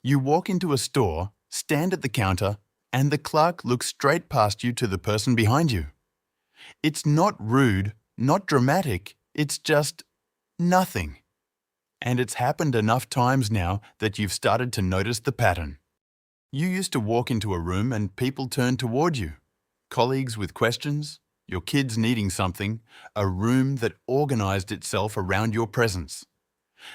You walk into a store, stand at the counter, and the clerk looks straight past you to the person behind you. It's not rude, not dramatic, it's just nothing. And it's happened enough times now that you've started to notice the pattern. You used to walk into a room and people turned toward you. Colleagues with questions, your kids needing something, a room that organized itself around your presence.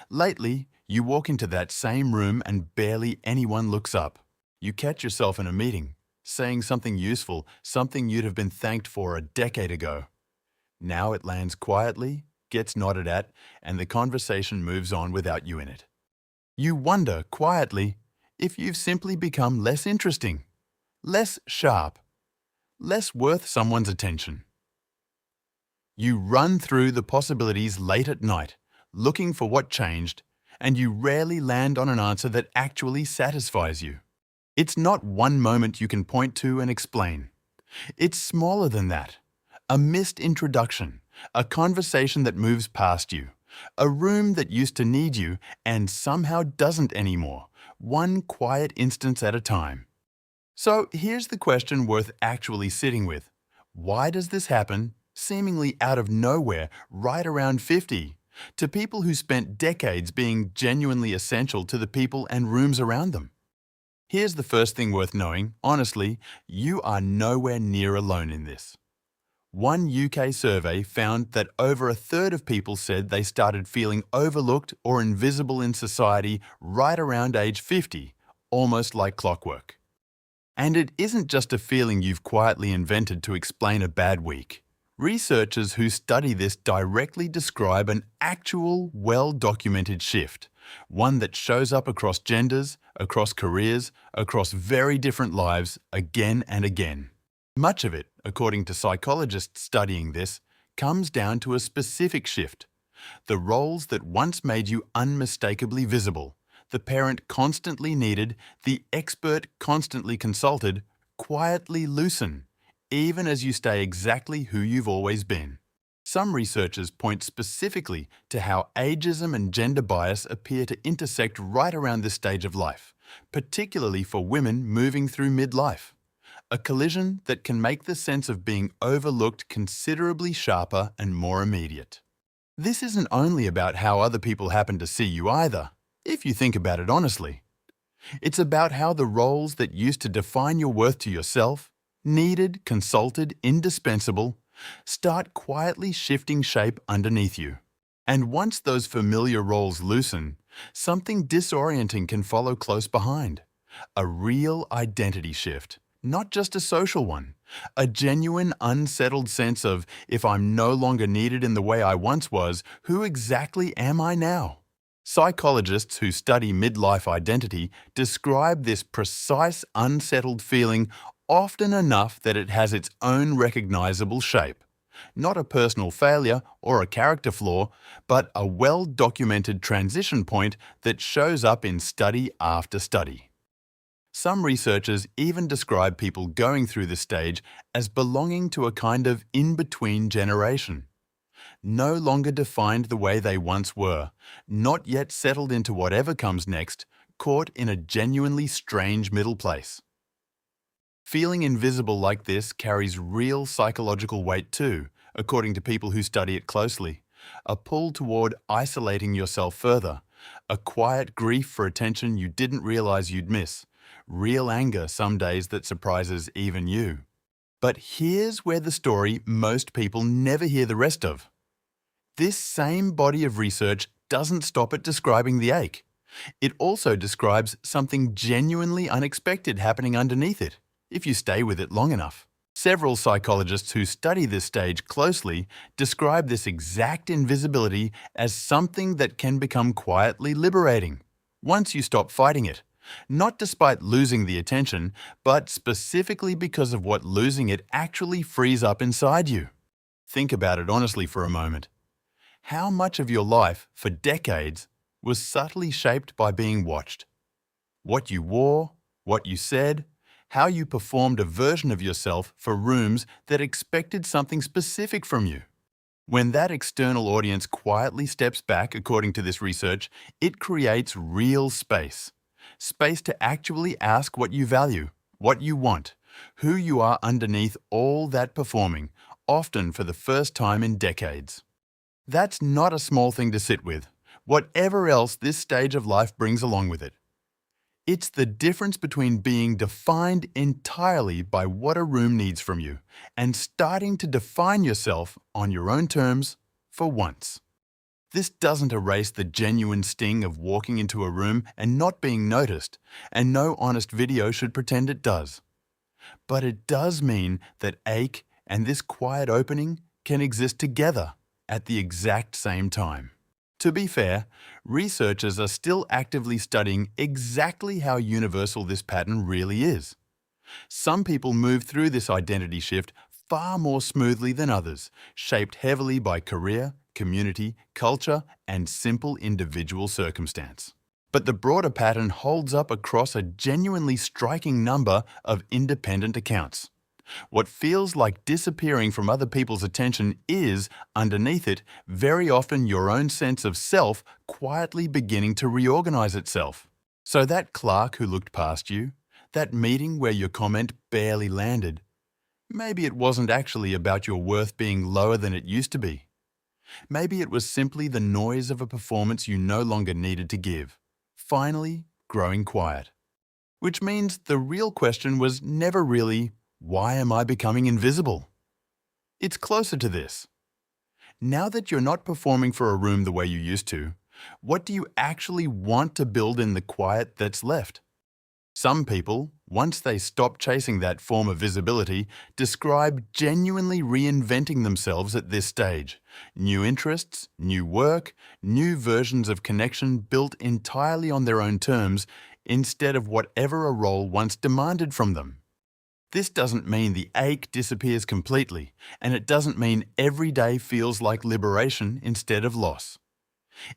Lately, you walk into that same room and barely anyone looks up. You catch yourself in a meeting, saying something useful, something you'd have been thanked for a decade ago. Now it lands quietly, gets nodded at, and the conversation moves on without you in it. You wonder quietly if you've simply become less interesting, less sharp, less worth someone's attention. You run through the possibilities late at night, looking for what changed, and you rarely land on an answer that actually satisfies you. It's not one moment you can point to and explain. It's smaller than that. A missed introduction, a conversation that moves past you, a room that used to need you and somehow doesn't anymore, one quiet instance at a time. So here's the question worth actually sitting with. Why does this happen, seemingly out of nowhere, right around 50, to people who spent decades being genuinely essential to the people and rooms around them? Here's the first thing worth knowing. Honestly, you are nowhere near alone in this. One UK survey found that over a third of people said they started feeling overlooked or invisible in society right around age 50, almost like clockwork. And it isn't just a feeling you've quietly invented to explain a bad week. Researchers who study this directly describe an actual, well-documented shift, one that shows up across genders, across careers, across very different lives, again and again. Much of it, according to psychologists studying this, comes down to a specific shift. The roles that once made you unmistakably visible, the parent constantly needed, the expert constantly consulted, quietly loosen, even as you stay exactly who you've always been. Some researchers point specifically to how ageism and gender bias appear to intersect right around this stage of life, particularly for women moving through midlife. A collision that can make the sense of being overlooked considerably sharper and more immediate. This isn't only about how other people happen to see you either, if you think about it honestly. It's about how the roles that used to define your worth to yourself, needed, consulted, indispensable, start quietly shifting shape underneath you. And once those familiar roles loosen, something disorienting can follow close behind. A real identity shift. Not just a social one, a genuine unsettled sense of, if I'm no longer needed in the way I once was, who exactly am I now? Psychologists who study midlife identity describe this precise unsettled feeling often enough that it has its own recognizable shape. Not a personal failure or a character flaw, but a well-documented transition point that shows up in study after study. Some researchers even describe people going through this stage as belonging to a kind of in-between generation. No longer defined the way they once were, not yet settled into whatever comes next, caught in a genuinely strange middle place. Feeling invisible like this carries real psychological weight too, according to people who study it closely. A pull toward isolating yourself further, a quiet grief for attention you didn't realize you'd miss. Real anger some days that surprises even you. But here's where the story most people never hear the rest of. This same body of research doesn't stop at describing the ache. It also describes something genuinely unexpected happening underneath it, if you stay with it long enough. Several psychologists who study this stage closely describe this exact invisibility as something that can become quietly liberating, once you stop fighting it. Not despite losing the attention, but specifically because of what losing it actually frees up inside you. Think about it honestly for a moment. How much of your life, for decades, was subtly shaped by being watched? What you wore, what you said, how you performed a version of yourself for rooms that expected something specific from you. When that external audience quietly steps back, according to this research, it creates real space. Space to actually ask what you value, what you want, who you are underneath all that performing, often for the first time in decades. That's not a small thing to sit with, whatever else this stage of life brings along with it. It's the difference between being defined entirely by what a room needs from you and starting to define yourself on your own terms for once. This doesn't erase the genuine sting of walking into a room and not being noticed, and no honest video should pretend it does. But it does mean that ache and this quiet opening can exist together at the exact same time. To be fair, researchers are still actively studying exactly how universal this pattern really is. Some people move through this identity shift far more smoothly than others, shaped heavily by career, community, culture, and simple individual circumstance. But the broader pattern holds up across a genuinely striking number of independent accounts. What feels like disappearing from other people's attention is, underneath it, very often your own sense of self quietly beginning to reorganize itself. So that clerk who looked past you, that meeting where your comment barely landed, maybe it wasn't actually about your worth being lower than it used to be. Maybe it was simply the noise of a performance you no longer needed to give, finally growing quiet. Which means the real question was never really, why am I becoming invisible? It's closer to this. Now that you're not performing for a room the way you used to, what do you actually want to build in the quiet that's left? Some people, once they stop chasing that form of visibility, describe genuinely reinventing themselves at this stage. New interests, new work, new versions of connection built entirely on their own terms instead of whatever a role once demanded from them. This doesn't mean the ache disappears completely, and it doesn't mean every day feels like liberation instead of loss.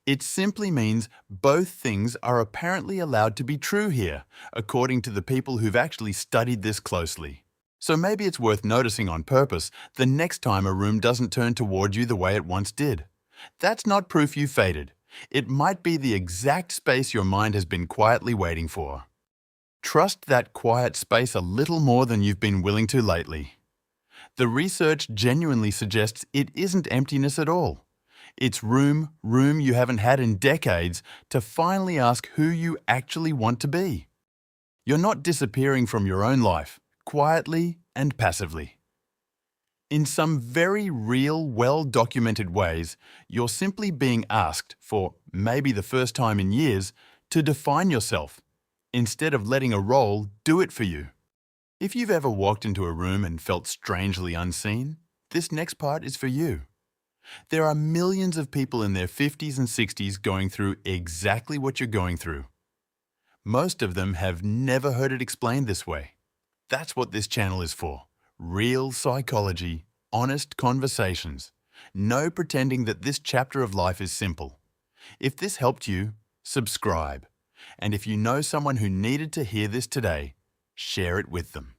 It simply means both things are apparently allowed to be true here, according to the people who've actually studied this closely. So maybe it's worth noticing on purpose the next time a room doesn't turn toward you the way it once did. That's not proof you faded. It might be the exact space your mind has been quietly waiting for. Trust that quiet space a little more than you've been willing to lately. The research genuinely suggests it isn't emptiness at all. It's room you haven't had in decades to finally ask who you actually want to be. You're not disappearing from your own life, quietly and passively. In some very real, well-documented ways, you're simply being asked, for maybe the first time in years, to define yourself, instead of letting a role do it for you. If you've ever walked into a room and felt strangely unseen, this next part is for you. There are millions of people in their 50s and 60s going through exactly what you're going through. Most of them have never heard it explained this way. That's what this channel is for. Real psychology, honest conversations. No pretending that this chapter of life is simple. If this helped you, subscribe. And if you know someone who needed to hear this today, share it with them.